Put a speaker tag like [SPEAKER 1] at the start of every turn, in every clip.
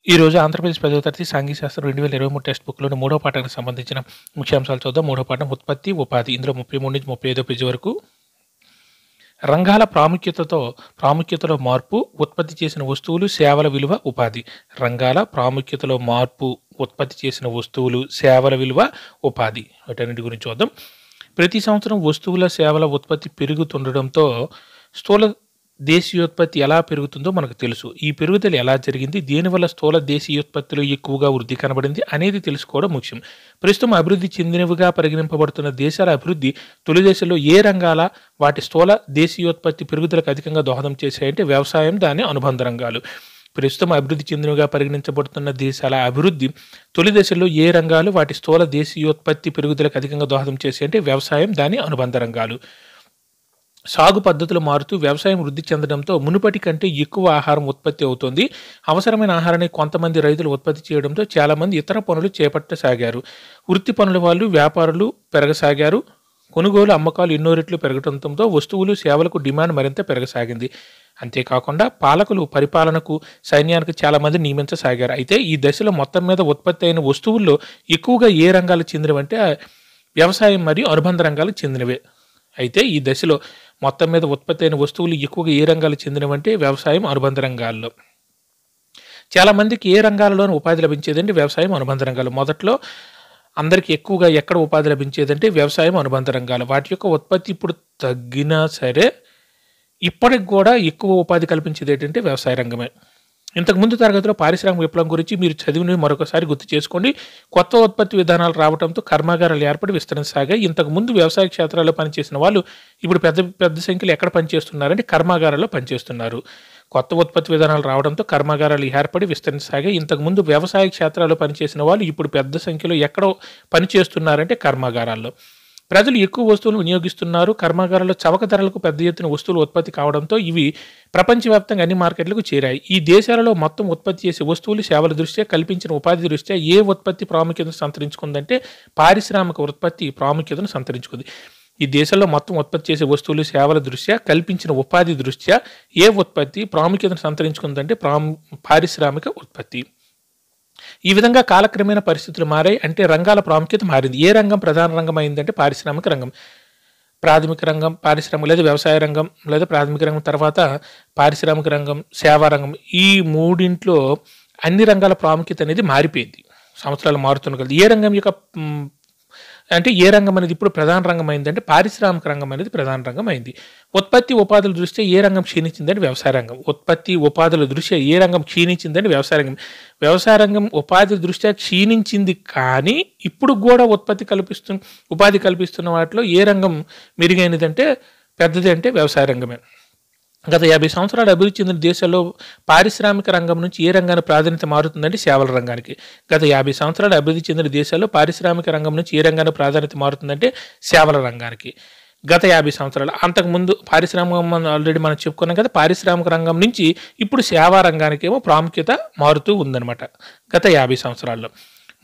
[SPEAKER 1] ఈరోజు ఆంధ్రప్రదేశ్ 10వ తరగతి సాంఘిక శాస్త్రం 2023 టెక్స్ట్ బుక్‌లోని మూడో పాఠానికి సంబంధించిన ముఖ్యాంశాలు చూద్దాం. మూడో పాఠం ఉత్పత్తి, ఉపాధి. ఇందులో 33 నుంచి 35 పేజీ వరకు రంగాల ప్రాముఖ్యతలో మార్పు, ఉత్పత్తి చేసిన వస్తువులు, సేవల విలువ, ఉపాధి. రంగాల ప్రాముఖ్యతలో మార్పు, ఉత్పత్తి చేసిన వస్తువులు, సేవల విలువ, ఉపాధి. వీటన్నిటి గురించి చూద్దాం. ప్రతి సంవత్సరం వస్తువుల, సేవల ఉత్పత్తి పెరుగుతుండడంతో స్థూల దేశీయోత్పత్తి ఎలా పెరుగుతుందో మనకు తెలుసు. ఈ పెరుగుదల ఎలా జరిగింది, దేనివల్ల స్థూల దేశీయోత్పత్తిలో ఎక్కువగా వృద్ధి కనబడింది అనేది తెలుసుకోవడం ముఖ్యం. ప్రస్తుతం అభివృద్ధి చెందినవిగా పరిగణింపబడుతున్న దేశాల అభివృద్ధి తొలి దశలో ఏ రంగాల వాటి స్థూల దేశీయోత్పత్తి పెరుగుదలకు అధికంగా దోహదం చేశాయంటే వ్యవసాయం, దాని అనుబంధ రంగాలు. ప్రస్తుతం అభివృద్ధి చెందినవిగా పరిగణించబడుతున్న దేశాల అభివృద్ధి తొలి దశలో ఏ రంగాలు వాటి స్థూల దేశీయోత్పత్తి పెరుగుదలకు అధికంగా దోహదం చేశాయంటే వ్యవసాయం, దాని అనుబంధ రంగాలు. సాగు పద్ధతులు మారుతూ వ్యవసాయం వృద్ధి చెందడంతో మునుపటి కంటే ఎక్కువ ఆహారం ఉత్పత్తి అవుతోంది. అవసరమైన ఆహారాన్ని కొంతమంది రైతులు ఉత్పత్తి చేయడంతో చాలామంది ఇతర పనులు చేపట్టసాగారు. వృత్తి పనుల వాళ్ళు, వ్యాపారులు పెరగసాగారు. కొనుగోలు, అమ్మకాలు ఎన్నో రెట్లు పెరగడంతో వస్తువులు, సేవలకు డిమాండ్ మరింత పెరగసాగింది. అంతేకాకుండా పాలకులు పరిపాలనకు, సైన్యానికి చాలామంది నియమించసాగారు. అయితే ఈ దశలో మొత్తం మీద ఉత్పత్తి అయిన వస్తువుల్లో ఎక్కువగా ఏ రంగాలకు చెందినవంటే వ్యవసాయం మరియు అనుబంధ రంగాలకు చెందినవే. అయితే ఈ దశలో మొత్తం మీద ఉత్పత్తి అయిన వస్తువులు ఎక్కువగా ఏ రంగాలకు చెందినవంటే వ్యవసాయం, అనుబంధ రంగాల్లో. చాలామందికి ఏ రంగాలలోనూ ఉపాధి లభించేదంటే వ్యవసాయం, అనుబంధ రంగాలు. మొదట్లో అందరికీ ఎక్కువగా ఎక్కడ ఉపాధి లభించేదంటే వ్యవసాయం, అనుబంధ రంగాలు. వాటి యొక్క ఉత్పత్తి ఇప్పుడు తగ్గినా సరే ఇప్పటికి కూడా ఎక్కువ ఉపాధి కల్పించేది ఏంటంటే వ్యవసాయ రంగమే. ఇంతకుముందు తరగతిలో పారిశ్రామిక విప్లవం గురించి మీరు చదివినవి మరొకసారి గుర్తు చేసుకోండి. కొత్త ఉత్పత్తి విధానాలు రావడంతో కర్మాగారాలు ఏర్పడి విస్తరించసాగాయి. ఇంతకుముందు వ్యవసాయ క్షేత్రాల్లో పనిచేసిన వాళ్ళు ఇప్పుడు పెద్ద సంఖ్యలో ఎక్కడ పనిచేస్తున్నారంటే కర్మాగారాల్లో పనిచేస్తున్నారు. కొత్త ఉత్పత్తి విధానాలు రావడంతో కర్మాగారాలు ఏర్పడి విస్తరించసాగాయి. ఇంతకుముందు వ్యవసాయ క్షేత్రాల్లో పనిచేసిన వాళ్ళు ఇప్పుడు పెద్ద సంఖ్యలో ఎక్కడ పనిచేస్తున్నారంటే కర్మాగారాల్లో. ప్రజలు ఎక్కువ వస్తువులు వినియోగిస్తున్నారు. కర్మాగారాల్లో చవక ధరలకు పెద్ద ఎత్తున వస్తువులు ఉత్పత్తి కావడంతో ఇవి ప్రపంచవ్యాప్తంగా అన్ని మార్కెట్లకు చేరాయి. ఈ దేశాలలో మొత్తం ఉత్పత్తి చేసే వస్తువులు, సేవల దృష్ట్యా, కల్పించిన ఉపాధి దృష్ట్యా ఏ ఉత్పత్తి ప్రాముఖ్యతను సంతరించుకుందంటే పారిశ్రామిక ఉత్పత్తి ప్రాముఖ్యతను సంతరించుకుంది. ఈ దేశంలో మొత్తం ఉత్పత్తి చేసే వస్తువులు, సేవల దృష్ట్యా, కల్పించిన ఉపాధి దృష్ట్యా ఏ ఉత్పత్తి ప్రాముఖ్యతను సంతరించుకుందంటే పారిశ్రామిక ఉత్పత్తి. ఈ విధంగా కాలక్రమేణా పరిస్థితులు మారాయి. అంటే రంగాల ప్రాముఖ్యత మారింది. ఏ రంగం ప్రధాన రంగం అయిందంటే పారిశ్రామిక రంగం. ప్రాథమిక రంగం పారిశ్రామిక లేదా వ్యవసాయ రంగం లేదా ప్రాథమిక రంగం, తర్వాత పారిశ్రామిక రంగం, సేవా రంగం. ఈ మూడింట్లో అన్ని రంగాల ప్రాముఖ్యత అనేది మారిపోయింది. సంవత్సరాలు మారుతున్న కొద్దీ ఏ రంగం యొక్క ఏ రంగం అనేది ఇప్పుడు ప్రధాన రంగం అయిందంటే పారిశ్రామిక రంగం అనేది ప్రధాన రంగం అయింది. ఉత్పత్తి ఉపాధుల దృష్ట్యా ఏ రంగం క్షీణించిందంటే వ్యవసాయ రంగం. ఉత్పత్తి ఉపాధుల దృష్ట్యా ఏ రంగం క్షీణించిందంటే వ్యవసాయ రంగం. వ్యవసాయ రంగం ఉపాధి దృష్ట్యా క్షీణించింది, కానీ ఇప్పుడు కూడా ఉపాధి కల్పిస్తున్న వాటిలో ఏ రంగం మెరుగైనదంటే పెద్దది అంటే వ్యవసాయ రంగమే. గత 50 సంవత్సరాలు అభివృద్ధి చెందిన దేశాల్లో పారిశ్రామిక రంగం నుంచి ఏ రంగానికి ప్రాధాన్యత మారుతుందంటే సేవల రంగానికి. గత 50 సంవత్సరాలు అభివృద్ధి చెందిన దేశాల్లో పారిశ్రామిక రంగం నుంచి ఏ రంగానికి ప్రాధాన్యత మారుతుందంటే సేవల రంగానికి. గత 50 సంవత్సరాలు. అంతకుముందు పారిశ్రామిక ఆల్రెడీ మనం చెప్పుకున్నాం కదా, పారిశ్రామిక రంగం నుంచి ఇప్పుడు సేవా రంగానికి ఏమో ప్రాముఖ్యత మారుతూ ఉందన్నమాట గత 50 సంవత్సరాల్లో.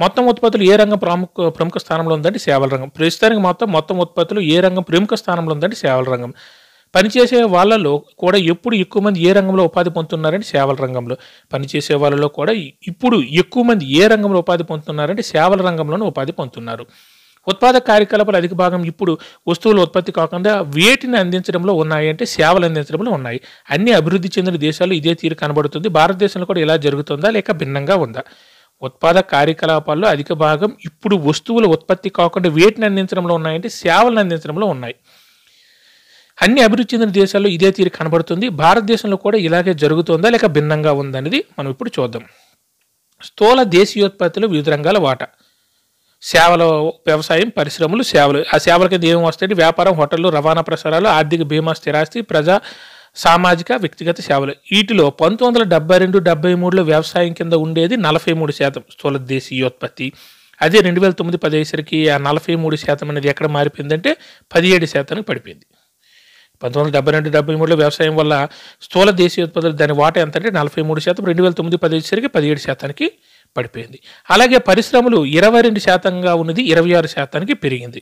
[SPEAKER 1] మొత్తం ఉత్పత్తులు ఏ రంగం ప్రముఖ స్థానంలో ఉందంటే సేవల రంగం. ప్రస్తుతానికి మొత్తం ఉత్పత్తులు ఏ రంగం ప్రముఖ స్థానంలో ఉందంటే సేవల రంగం. పనిచేసే వాళ్ళలో కూడా ఎప్పుడు ఎక్కువ మంది ఏ రంగంలో ఉపాధి పొందుతున్నారంటే సేవల రంగంలో. పనిచేసే వాళ్ళలో కూడా ఇప్పుడు ఎక్కువ మంది ఏ రంగంలో ఉపాధి పొందుతున్నారంటే సేవల రంగంలోనే ఉపాధి పొందుతున్నారు. ఉత్పాదక కార్యకలాపాలు అధిక భాగం ఇప్పుడు వస్తువుల ఉత్పత్తి కాకుండా వేటిని అందించడంలో ఉన్నాయి అంటే సేవలు అందించడంలో ఉన్నాయి. అన్ని అభివృద్ధి చెందిన దేశాల్లో ఇదే తీరు కనబడుతుంది. భారతదేశంలో కూడా ఇలా జరుగుతుందా లేక భిన్నంగా ఉందా? ఉత్పాదక కార్యకలాపాల్లో అధిక భాగం ఇప్పుడు వస్తువుల ఉత్పత్తి కాకుండా వేటిని అందించడంలో ఉన్నాయంటే సేవలను అందించడంలో ఉన్నాయి. అన్ని అభివృద్ధి చెందిన దేశాల్లో ఇదే తీరు కనబడుతుంది. భారతదేశంలో కూడా ఇలాగే జరుగుతుందా లేక భిన్నంగా ఉందనేది మనం ఇప్పుడు చూద్దాం. స్థూల దేశీయోత్పత్తిలో వివిధ రంగాల వాటా. సేవలు, వ్యవసాయం, పరిశ్రమలు, సేవలు. ఆ సేవల కింద ఏమి వస్తాయంటే వ్యాపారం, హోటళ్లు, రవాణా ప్రసారాలు, ఆర్థిక బీమా, స్థిరాస్తి, ప్రజా సామాజిక, వ్యక్తిగత సేవలు. వీటిలో 1972-73లో వ్యవసాయం కింద ఉండేది 43% స్థూల దేశీయోత్పత్తి. అదే 2009-10 అయ్యేసరికి ఆ 43% అనేది ఎక్కడ మారిపోయిందంటే 17%కి పడిపోయింది. 1972-73లో వ్యవసాయం వల్ల స్థూల దేశీయోత్పత్తులు దాని వాటా ఎంత అంటే 43%, 2009-10 వచ్చేసరికి 17%కి పడిపోయింది. అలాగే పరిశ్రమలు 22%గా ఉన్నది 26%కి పెరిగింది.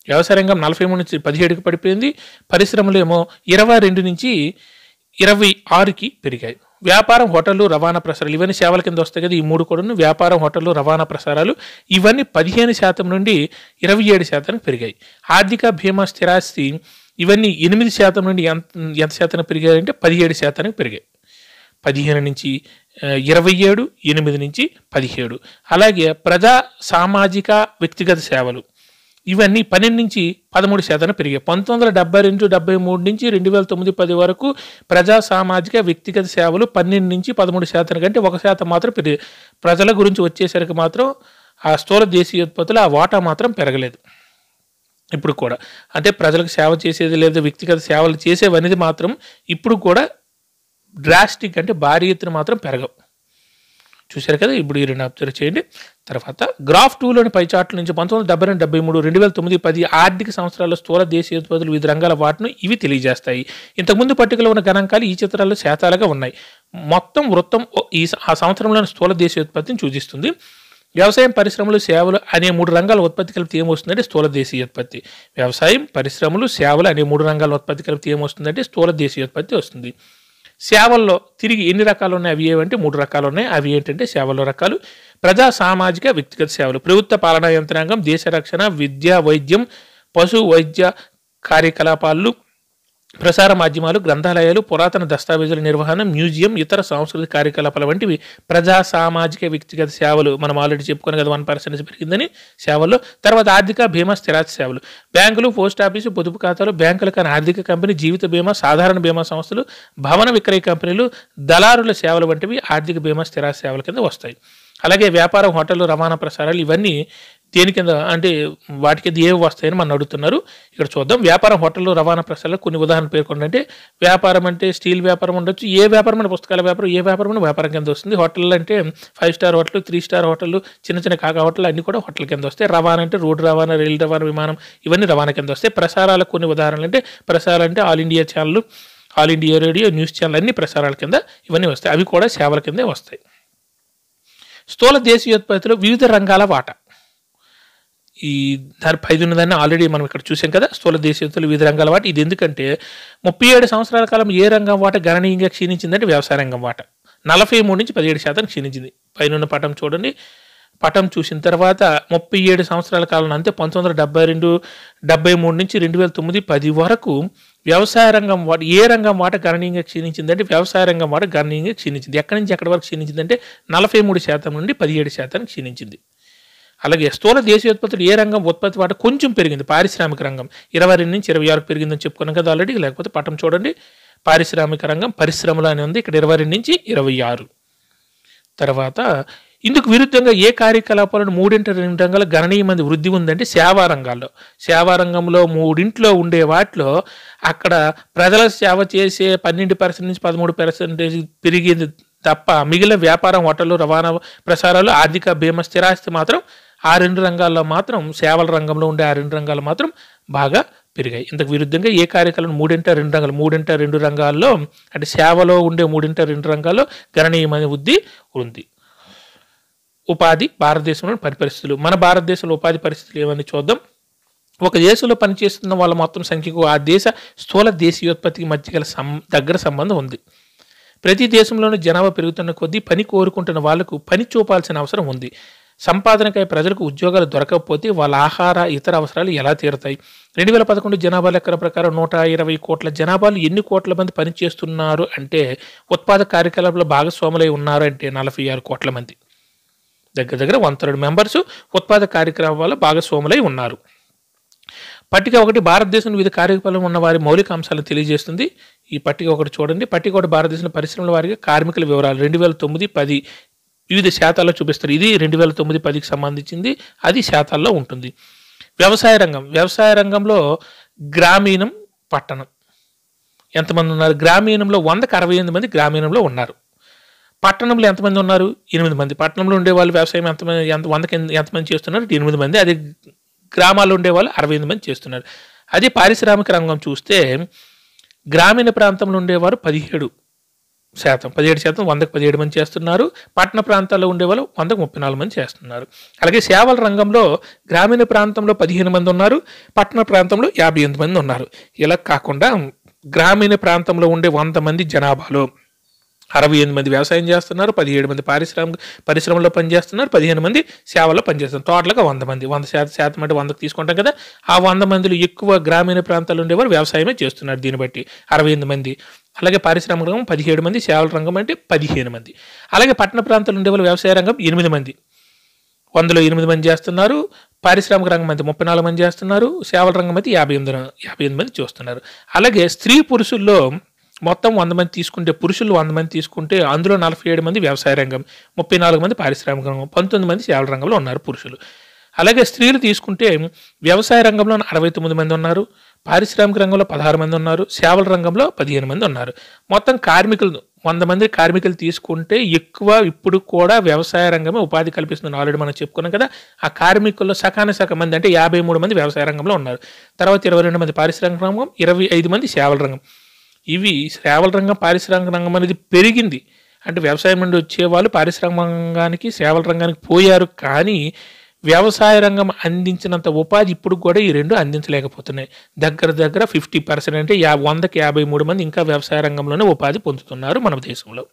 [SPEAKER 1] వ్యవసాయ రంగం 43 నుంచి 17కి పడిపోయింది. పరిశ్రమలు ఏమో 22 నుంచి 26కి పెరిగాయి. వ్యాపారం, హోటళ్ళు, రవాణా ప్రసారాలు ఇవన్నీ సేవల కింద వస్తాయి కదా. ఈ 3 కూడాను వ్యాపారం, హోటళ్ళు, రవాణా ప్రసారాలు ఇవన్నీ 15% నుండి 27% పెరిగాయి. ఆర్థిక, బీమా, స్థిరాస్తి ఇవన్నీ 8% నుండి ఎంత శాతం పెరిగాయంటే 17% పెరిగాయి. 15 నుంచి 27, 8 నుంచి 17. అలాగే ప్రజా, సామాజిక, వ్యక్తిగత సేవలు ఇవన్నీ 12 నుంచి 13% పెరిగాయి. 1972-73 నుంచి 2009-10 వరకు ప్రజా, సామాజిక, వ్యక్తిగత సేవలు 12 నుంచి 13% కంటే 1% మాత్రం పెరిగాయి. ప్రజల గురించి వచ్చేసరికి మాత్రం ఆ స్థూల దేశీయోత్పత్తులు ఆ వాటా మాత్రం పెరగలేదు. ఇప్పుడు కూడా అంటే ప్రజలకు సేవ చేసేది లేదా వ్యక్తిగత సేవలు చేసేవనేది మాత్రం ఇప్పుడు కూడా డ్రాస్టిక్ అంటే భారీ ఎత్తున మాత్రం పెరగవు. చూశారు కదా. ఇప్పుడు ఈ 2 అబ్జర్వ్ చేయండి. తర్వాత గ్రాఫ్ 2లోని పై చార్ట్ల నుంచి 1972-73, 2009-10 ఆర్థిక సంవత్సరాల్లో స్థూల దేశీయోత్పత్తులు వివిధ రంగాల వాటిని ఇవి తెలియజేస్తాయి. ఇంతకుముందు పట్టికలో ఉన్న గణాంకాలు ఈ చిత్రాల్లో శాతాలుగా ఉన్నాయి. మొత్తం వృత్తం ఆ సంవత్సరంలోని స్థూల దేశీయోత్పత్తిని సూచిస్తుంది. వ్యవసాయం, పరిశ్రమలు, సేవలు అనే 3 రంగాల ఉత్పత్తి కలిపితే ఏమొస్తుందంటే స్థూల దేశీయోత్పత్తి. వ్యవసాయం, పరిశ్రమలు, సేవలు అనే 3 రంగాల ఉత్పత్తి కలిపితే ఏమొస్తుందంటే స్థూల దేశీయోత్పత్తి వస్తుంది. సేవల్లో తిరిగి ఎన్ని రకాలు ఉన్నాయి? అవి ఏమంటే 3 రకాలు ఉన్నాయి. అవి ఏంటంటే సేవల్లో రకాలు: ప్రజా, సామాజిక, వ్యక్తిగత సేవలు, ప్రభుత్వ పాలనా యంత్రాంగం, దేశ రక్షణ, విద్య, వైద్యం, పశు వైద్య కార్యకలాపాలు, ప్రసార మాధ్యమాలు, గ్రంథాలయాలు, పురాతన దస్తావేజుల నిర్వహణ, మ్యూజియం, ఇతర సాంస్కృతిక కార్యకలాపాలు వంటివి ప్రజా, సామాజిక, వ్యక్తిగత సేవలు. మనం ఆల్రెడీ చెప్పుకున్నాం కదా 1% పెరిగిందని సేవల్లో. తర్వాత ఆర్థిక, బీమా, స్థిరాస్తి సేవలు, బ్యాంకులు, పోస్ట్ ఆఫీసు, పొదుపు ఖాతాలు, బ్యాంకులు కానీ ఆర్థిక కంపెనీ, జీవిత బీమా, సాధారణ బీమా సంస్థలు, భవన విక్రయ కంపెనీలు, దళారుల సేవలు వంటివి ఆర్థిక, బీమా, స్థిరాస్తి సేవల కింద వస్తాయి. అలాగే వ్యాపారం, హోటళ్ళు, రవాణా ప్రసారాలు ఇవన్నీ దేని కింద అంటే వాటి కింద ఏవి వస్తాయని మనం అడుగుతున్నారు. ఇక్కడ చూద్దాం. వ్యాపారం, హోటళ్ళు, రవాణా ప్రసారాలు కొన్ని ఉదాహరణలు పేర్కొండి. అంటే వ్యాపారం అంటే స్టీల్ వ్యాపారం ఉండొచ్చు, ఏ వ్యాపారం అంటే పుస్తకాల వ్యాపారం, ఏ వ్యాపారం అంటే వ్యాపారం కింద వస్తుంది. హోటళ్ళు అంటే 5 స్టార్ హోటల్, 3 స్టార్ హోటళ్ళు, చిన్న కాకా హోటళ్ళు అన్నీ కూడా హోటల్ కింద వస్తాయి. రవాణా అంటే రోడ్డు రవాణా, రైలు రవాణా, విమానం ఇవన్నీ రవాణా కింద వస్తాయి. ప్రసారాలకు కొన్ని ఉదాహరణలు అంటే ప్రసారాలు అంటే all India channel, all India radio, news channel అన్ని ప్రసారాల కింద ఇవన్నీ వస్తాయి. అవి కూడా సేవల కిందే వస్తాయి. స్థూల దేశీయోత్పత్తిలో వివిధ రంగాల వాటా ఈ దాని పైన ఉన్నదాన్ని ఆల్రెడీ మనం ఇక్కడ చూసాం కదా. స్థూల దేశీయోత్పత్తులు వివిధ రంగాల వాటా ఇది ఎందుకంటే 37 సంవత్సరాల కాలం ఏ రంగం వాటా గణనీయంగా క్షీణించిందంటే వ్యవసాయ రంగం వాటా 43 నుంచి 17% క్షీణించింది. పైన పటం చూడండి. పటం చూసిన తర్వాత 37 సంవత్సరాల కాలం అంతే 1972-73 నుంచి 2009-10 వరకు వ్యవసాయ రంగం వాట ఏ రంగం వాట గణనీయంగా క్షీణించిందంటే వ్యవసాయ రంగం వాట గణనీయంగా క్షీణించింది. ఎక్కడి నుంచి ఎక్కడి వరకు క్షీణించిందంటే 43% నుండి 17% క్షీణించింది. అలాగే స్థూల దేశీయోత్పత్తులు ఏ రంగం ఉత్పత్తి వాట కొంచెం పెరిగింది. పారిశ్రామిక రంగం 22 నుంచి 26 పెరిగిందని చెప్పుకున్నాం కదా ఆల్రెడీ. లేకపోతే పటం చూడండి. పారిశ్రామిక రంగం పరిశ్రమలు అని ఉంది. ఇక్కడ 22 నుంచి 26. తర్వాత ఇందుకు విరుద్ధంగా ఏ కార్యకలాపాలను 3/2 రంగాల గణనీయమైన వృద్ధి ఉందంటే సేవా రంగాల్లో. సేవా రంగంలో 3 ఉండే వాటిలో అక్కడ ప్రజల సేవ చేసే 12% నుంచి 13% పెరిగింది తప్ప మిగిలిన వ్యాపారం, హోటళ్ళు, రవాణా ప్రసారాలు, ఆర్థిక, బీమా, స్థిరాస్తి మాత్రం ఆ 2 రంగాల్లో మాత్రం సేవల రంగంలో ఉండే ఆ 2 రంగాలు మాత్రం బాగా పెరిగాయి. ఇంతకు విరుద్ధంగా ఏ కార్యకలాపాలు 3/2 రంగాలు 3/2 రంగాల్లో అంటే సేవలో ఉండే 3/2 రంగాల్లో గణనీయమైన వృద్ధి ఉంది. ఉపాధి, భారతదేశంలో పని పరిస్థితులు. మన భారతదేశంలో ఉపాధి పరిస్థితులు ఏమని చూద్దాం. ఒక దేశంలో పనిచేస్తున్న వాళ్ళ మొత్తం సంఖ్యకు ఆ దేశ స్థూల దేశీయోత్పత్తికి మధ్య గల దగ్గర సంబంధం ఉంది. ప్రతి దేశంలోనూ జనాభా పెరుగుతున్న కొద్దీ పని కోరుకుంటున్న వాళ్లకు పని చూపాల్సిన అవసరం ఉంది. సంపాదనకై ప్రజలకు ఉద్యోగాలు దొరకకపోతే వాళ్ళ ఆహార, ఇతర అవసరాలు ఎలా తీరుతాయి? 2011 జనాభా లెక్కల ప్రకారం 120 కోట్ల జనాభాలు ఎన్ని కోట్ల మంది పనిచేస్తున్నారు అంటే ఉత్పాదక కార్యకలాపాల్లో భాగస్వాములై ఉన్నారు అంటే 46 కోట్ల మంది. దగ్గర 130 మెంబర్స్ ఉత్పాదక కార్యక్రమాల్లో భాగస్వాములై ఉన్నారు. పట్టిక 1 భారతదేశంలో వివిధ కార్యకలాపాలు ఉన్న వారి మౌలిక అంశాలను తెలియజేస్తుంది. ఈ పట్టిక 1 చూడండి. పట్టిక 1 భారతదేశంలో పరిశ్రమల వారిగా కార్మికుల వివరాలు 2009-10 వివిధ శాతాల్లో చూపిస్తారు. ఇది 2009-10కి సంబంధించింది. అది శాతాల్లో ఉంటుంది. వ్యవసాయ రంగం. వ్యవసాయ రంగంలో గ్రామీణం, పట్టణం ఎంతమంది ఉన్నారు? గ్రామీణంలో 100కి 68 మంది గ్రామీణంలో ఉన్నారు. పట్టణంలో ఎంతమంది ఉన్నారు? 8 మంది. పట్టణంలో ఉండేవాళ్ళు వ్యవసాయం ఎంతమంది చేస్తున్నారు? 8 మంది. అది గ్రామాల్లో ఉండేవాళ్ళు 68 మంది చేస్తున్నారు. అదే పారిశ్రామిక రంగం చూస్తే గ్రామీణ ప్రాంతంలో ఉండేవారు 17%, 17% 100కి 17 మంది చేస్తున్నారు. పట్టణ ప్రాంతాల్లో ఉండేవాళ్ళు 100కి 34 మంది చేస్తున్నారు. అలాగే సేవల రంగంలో గ్రామీణ ప్రాంతంలో 15 మంది ఉన్నారు, పట్టణ ప్రాంతంలో 58 మంది ఉన్నారు. ఇలా కాకుండా గ్రామీణ ప్రాంతంలో ఉండే 100 మంది జనాభాలో 68 మంది వ్యవసాయం చేస్తున్నారు, 17 మంది పరిశ్రమలో పనిచేస్తున్నారు, 15 మంది సేవల్లో పనిచేస్తున్నారు. టోటల్గా 100 మంది. 100% అంటే 100కి తీసుకుంటాం కదా. ఆ 100 మందిలో ఎక్కువ గ్రామీణ ప్రాంతాల్లో ఉండేవారు వ్యవసాయమే చేస్తున్నారు. దీన్ని బట్టి 68 మంది. అలాగే పారిశ్రామిక రంగం 17 మంది, సేవల రంగం అంటే 15 మంది. అలాగే పట్టణ ప్రాంతాల్లో ఉండేవాళ్ళు వ్యవసాయ రంగం 8 మంది. 100లో 8 మంది చేస్తున్నారు. పారిశ్రామిక రంగం అయితే 34 మంది చేస్తున్నారు. సేవల రంగం అయితే 58 మంది చూస్తున్నారు. అలాగే స్త్రీ పురుషుల్లో మొత్తం 100 మంది తీసుకుంటే, పురుషులు 100 మంది తీసుకుంటే అందులో 47 మంది వ్యవసాయ రంగం, 34 మంది పారిశ్రామిక రంగం, 19 మంది సేవల రంగంలో ఉన్నారు పురుషులు. అలాగే స్త్రీలు తీసుకుంటే వ్యవసాయ రంగంలో 69 మంది ఉన్నారు, పారిశ్రామిక రంగంలో 16 మంది ఉన్నారు, సేవల రంగంలో 15 మంది ఉన్నారు. మొత్తం కార్మికులు 100 మంది కార్మికులు తీసుకుంటే ఎక్కువ ఇప్పుడు కూడా వ్యవసాయ రంగమే ఉపాధి కల్పిస్తుంది. ఆల్రెడీ మనం చెప్పుకున్నాం కదా. ఆ కార్మికుల్లో సగం మంది అంటే 53 మంది వ్యవసాయ రంగంలో ఉన్నారు. తర్వాత 22 మంది పారిశ్రామిక రంగం, 25 మంది సేవల రంగం. ఇవి సేవల రంగం, పారిశ్రామిక రంగం అనేది పెరిగింది. అంటే వ్యవసాయం నుండి వచ్చేవాళ్ళు పారిశ్రామిక రంగానికి, సేవల రంగానికి పోయారు. కానీ వ్యవసాయ రంగం అందించినంత ఉపాధి ఇప్పుడు కూడా ఈ రెండు అందించలేకపోతున్నాయి. దగ్గర 50% అంటే 100కి 53 మంది ఇంకా వ్యవసాయ రంగంలోనే ఉపాధి పొందుతున్నారు మన దేశంలో.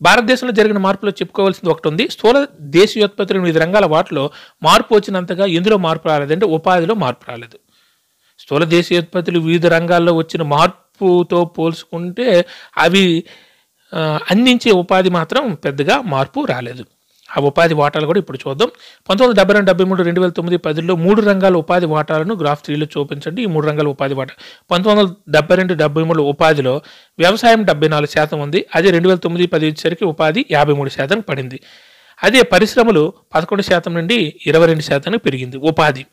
[SPEAKER 1] భారతదేశంలో జరిగిన మార్పులో చెప్పుకోవాల్సింది ఒకటి ఉంది. స్థూల దేశీయోత్పత్తులు 8 రంగాల వాటిలో మార్పు వచ్చినంతగా ఎందులో మార్పు రాలేదంటే ఉపాధిలో మార్పు రాలేదు. స్థూల దేశీయోత్పత్తులు వివిధ రంగాల్లో వచ్చిన మార్పుతో పోల్చుకుంటే అవి అందించే ఉపాధి మాత్రం పెద్దగా మార్పు రాలేదు. ఆ ఉపాధి వాటాలు కూడా ఇప్పుడు చూద్దాం. 1972, 73, 2009, 10లో 3 రంగాల ఉపాధి వాటాలను గ్రాఫ్ 3లో చూపించండి. ఈ 3 రంగాల ఉపాధి వాటా 1972, 73 ఉపాధిలో వ్యవసాయం 74% ఉంది. అదే 2009, 10 వచ్చేసరికి ఉపాధి 53% పడింది. అదే పరిశ్రమలు 11% నుండి 22% పెరిగింది ఉపాధి.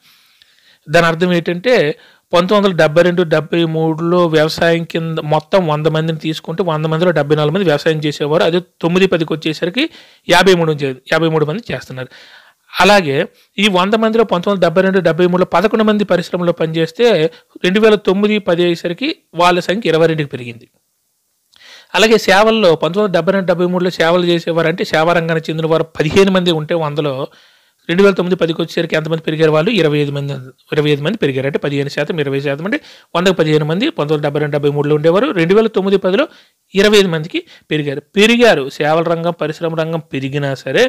[SPEAKER 1] దాని అర్థం ఏంటంటే 1972, 73లో వ్యవసాయం కింద మొత్తం 100 మందిని తీసుకుంటే 100 మందిలో 74 మంది వ్యవసాయం చేసేవారు. అదే 9, 10కి వచ్చేసరికి 53 మంది చేస్తున్నారు. అలాగే ఈ 100 మందిలో 1972, 73లో 11 మంది పరిశ్రమలో పనిచేస్తే 2009, 10 అయ్యేసరికి వాళ్ళ సంఖ్య 22కి పెరిగింది. అలాగే సేవల్లో 1972, 73లో సేవలు చేసేవారు అంటే సేవా రంగానికి చెందిన వారు 15 మంది ఉంటే 100లో 2009, 10కి వచ్చేసరికి ఎంతమంది పెరిగారు? వాళ్ళు 25 మంది పెరిగారు. అంటే 15%, 20% అంటే 100కు 15 మంది 1972, 73లో ఉండేవారు. 2009, 10లో 25 మందికి పెరిగారు. సేవల రంగం, పరిశ్రమ రంగం పెరిగినా సరే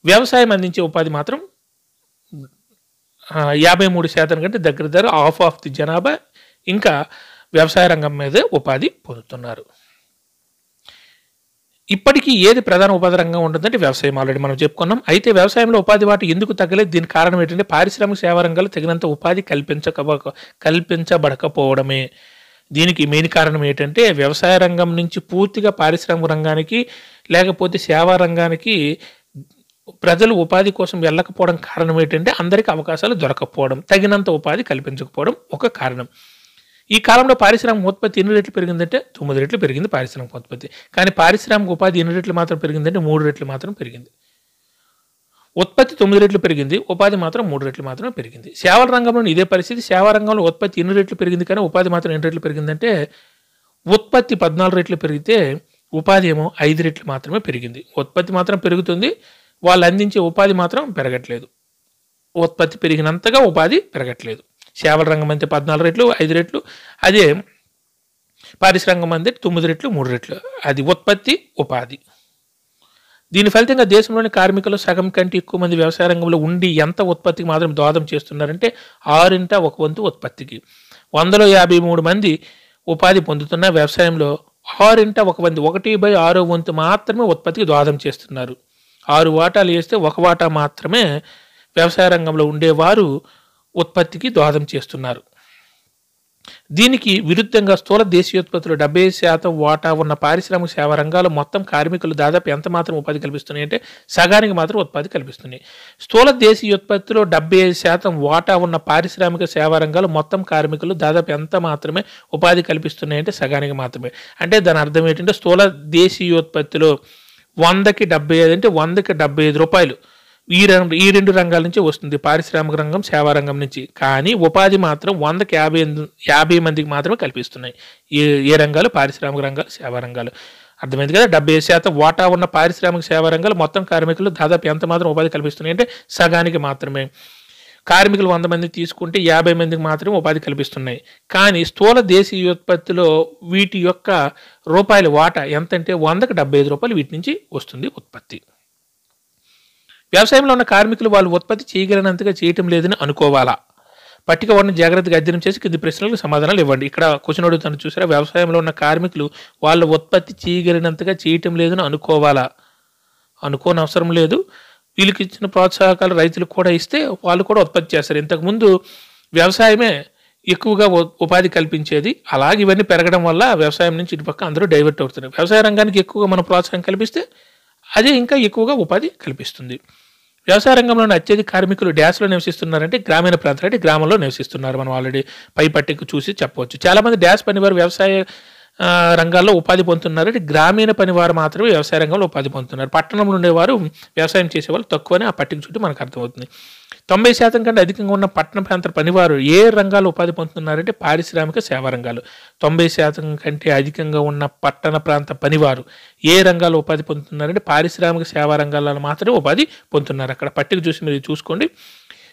[SPEAKER 1] వ్యవసాయం అందించే ఉపాధి మాత్రం 53% కంటే దగ్గర హాఫ్ ఆఫ్ ది జనాభా ఇంకా వ్యవసాయ రంగం మీదే ఉపాధి పొందుతున్నారు. ఇప్పటికీ ఏది ప్రధాన ఉపాధి రంగం ఉంటుందంటే వ్యవసాయం. ఆల్రెడీ మనం చెప్పుకున్నాం. అయితే వ్యవసాయంలో ఉపాధి వాటి ఎందుకు తగ్గలేదు? దీనికి కారణం ఏంటంటే పారిశ్రామిక సేవా రంగాలు తగినంత ఉపాధి కల్పించబడకపోవడమే. దీనికి మెయిన్ కారణం ఏంటంటే వ్యవసాయ రంగం నుంచి పూర్తిగా పారిశ్రామిక రంగానికి లేకపోతే సేవా రంగానికి ప్రజలు ఉపాధి కోసం వెళ్ళకపోవడం కారణం ఏంటంటే అందరికీ అవకాశాలు దొరకకపోవడం, తగినంత ఉపాధి కల్పించకపోవడం ఒక కారణం. ఈ కాలంలో పారిశ్రామిక ఉత్పత్తి ఎన్ని రెట్లు పెరిగిందంటే 9 రెట్లు పెరిగింది పారిశ్రామిక ఉత్పత్తి. కానీ పారిశ్రామిక ఉపాధి ఎన్ని రెట్లు మాత్రం పెరిగిందంటే 3 రెట్లు మాత్రం పెరిగింది. ఉత్పత్తి 9 రెట్లు పెరిగింది, ఉపాధి మాత్రం 3 రెట్లు మాత్రమే పెరిగింది. సేవల రంగంలో ఇదే పరిస్థితి. సేవా రంగంలో ఉత్పత్తి ఎన్ని రెట్లు పెరిగింది కానీ ఉపాధి మాత్రం ఎన్ని రెట్లు పెరిగిందంటే ఉత్పత్తి 14 రెట్లు పెరిగితే ఉపాధి ఏమో 5 రెట్లు మాత్రమే పెరిగింది. ఉత్పత్తి మాత్రం పెరుగుతుంది, వాళ్ళు అందించే ఉపాధి మాత్రం పెరగట్లేదు. ఉత్పత్తి పెరిగినంతగా ఉపాధి పెరగట్లేదు. సేవల రంగం అంటే 14 రెట్లు, 5 రెట్లు. అదే పారిశ్రామిక అంటే 9 రెట్లు, 3 రెట్లు. అది ఉత్పత్తి, ఉపాధి. దీని ఫలితంగా దేశంలోని కార్మికులు సగం కంటే ఎక్కువ మంది వ్యవసాయ రంగంలో ఉండి ఎంత ఉత్పత్తికి మాత్రం దోహదం చేస్తున్నారంటే 6ంట 1 వంతు ఉత్పత్తికి. 100లో 53 మంది ఉపాధి పొందుతున్న వ్యవసాయంలో 6ంట 1 వంతు 1/6 వంతు మాత్రమే ఉత్పత్తికి దోహదం చేస్తున్నారు. 6 వాటాలు వేస్తే 1 వాటా మాత్రమే వ్యవసాయ రంగంలో ఉండేవారు ఉత్పత్తికి దోహదం చేస్తున్నారు. దీనికి విరుద్ధంగా స్థూల దేశీయోత్పత్తులు 70% వాటా ఉన్న పారిశ్రామిక సేవా రంగాలు మొత్తం కార్మికులు దాదాపు ఎంత మాత్రం ఉపాధి కల్పిస్తున్నాయి అంటే సగానికి మాత్రం ఉత్పత్తి కల్పిస్తున్నాయి. స్థూల దేశీయోత్పత్తిలో 75% వాటా ఉన్న పారిశ్రామిక సేవా రంగాలు మొత్తం కార్మికులు దాదాపు ఎంత మాత్రమే ఉపాధి కల్పిస్తున్నాయి అంటే సగానికి మాత్రమే. అంటే దాని అర్థం ఏంటంటే స్థూల దేశీయోత్పత్తిలో 100కి 75 అంటే 100కి 75 రూపాయలు ఈ రెండు రంగాల నుంచి వస్తుంది, పారిశ్రామిక రంగం, సేవా రంగం నుంచి. కానీ ఉపాధి మాత్రం 100కి 50 మందికి మాత్రమే కల్పిస్తున్నాయి. ఏ రంగాలు? పారిశ్రామిక రంగాలు, సేవా రంగాలు. అర్థమైంది కదా. 70% వాటా ఉన్న పారిశ్రామిక సేవా రంగాలు మొత్తం కార్మికులు దాదాపు ఎంత మాత్రం ఉపాధి కల్పిస్తున్నాయి అంటే సగానికి మాత్రమే. కార్మికులు 100 మంది తీసుకుంటే 50 మందికి మాత్రమే ఉపాధి కల్పిస్తున్నాయి. కానీ స్థూల దేశీయోత్పత్తిలో వీటి యొక్క రూపాయల వాటా ఎంతంటే 100కి రూ. 75 వీటి నుంచి వస్తుంది ఉత్పత్తి. వ్యవసాయంలో ఉన్న కార్మికులు వాళ్ళు ఉత్పత్తి చేయగలిగినంతగా చేయటం లేదని అనుకోవాలా? పట్టిక 1 జాగ్రత్తగా అధ్యయనం చేసి కింది ప్రశ్నలకు సమాధానాలు ఇవ్వండి. ఇక్కడ క్వశ్చన్ అడుగుతాను చూసారా, వ్యవసాయంలో ఉన్న కార్మికులు వాళ్ళ ఉత్పత్తి చేయగలిగినంతగా చేయటం లేదని అనుకోవాలా? అనుకోని అవసరం లేదు. వీళ్ళకి ఇచ్చిన ప్రోత్సాహకాలు రైతులకు కూడా ఇస్తే వాళ్ళు కూడా ఉత్పత్తి చేస్తారు. ఇంతకుముందు వ్యవసాయమే ఎక్కువగా ఉపాధి కల్పించేది. అలాగే ఇవన్నీ పెరగడం వల్ల వ్యవసాయం నుంచి ఇటుపక్క అందరూ డైవర్ట్ అవుతున్నారు. వ్యవసాయ రంగానికి ఎక్కువగా మనం ప్రోత్సాహం కల్పిస్తే అదే ఇంకా ఎక్కువగా ఉపాధి కల్పిస్తుంది. వ్యవసాయ రంగంలోని అత్యధిక కార్మికులు డ్యాస్లో నివసిస్తున్నారంటే గ్రామీణ ప్రాంతాలు, అంటే గ్రామంలో నివసిస్తున్నారు. మనం ఆల్రెడీ పై పట్టిక చూసి చెప్పవచ్చు. చాలామంది డ్యాస్ పనివారు వ్యవసాయ రంగాల్లో ఉపాధి పొందుతున్నారు. అంటే గ్రామీణ పనివారు మాత్రమే వ్యవసాయ రంగంలో ఉపాధి పొందుతున్నారు. పట్టణంలో ఉండేవారు వ్యవసాయం చేసేవాళ్ళు తక్కువని ఆ పట్టిక చుట్టూ మనకు అర్థమవుతుంది. 90% కంటే అధికంగా ఉన్న పట్టణ ప్రాంత పనివారు ఏ రంగాల్లో ఉపాధి పొందుతున్నారంటే పారిశ్రామిక సేవా రంగాలు. 90% కంటే అధికంగా ఉన్న పట్టణ ప్రాంత పనివారు ఏ రంగాల్లో ఉపాధి పొందుతున్నారంటే పారిశ్రామిక సేవా రంగాల్లో మాత్రమే ఉపాధి పొందుతున్నారు. అక్కడ పట్టిక చూసి మీరు చూసుకోండి.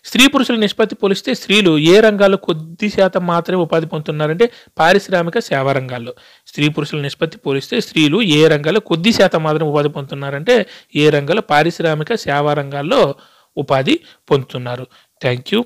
[SPEAKER 1] స్త్రీ పురుషుల నిష్పత్తి పోలిస్తే స్త్రీలు ఏ రంగాల్లో కొద్ది శాతం మాత్రమే ఉపాధి పొందుతున్నారంటే పారిశ్రామిక సేవా రంగాల్లో. స్త్రీ పురుషుల నిష్పత్తి పోలిస్తే స్త్రీలు ఏ రంగాల్లో కొద్ది శాతం మాత్రమే ఉపాధి పొందుతున్నారంటే ఏ రంగాల్లో పారిశ్రామిక సేవా రంగాల్లో ఉపాధి పొందుతున్నారు. Thank you.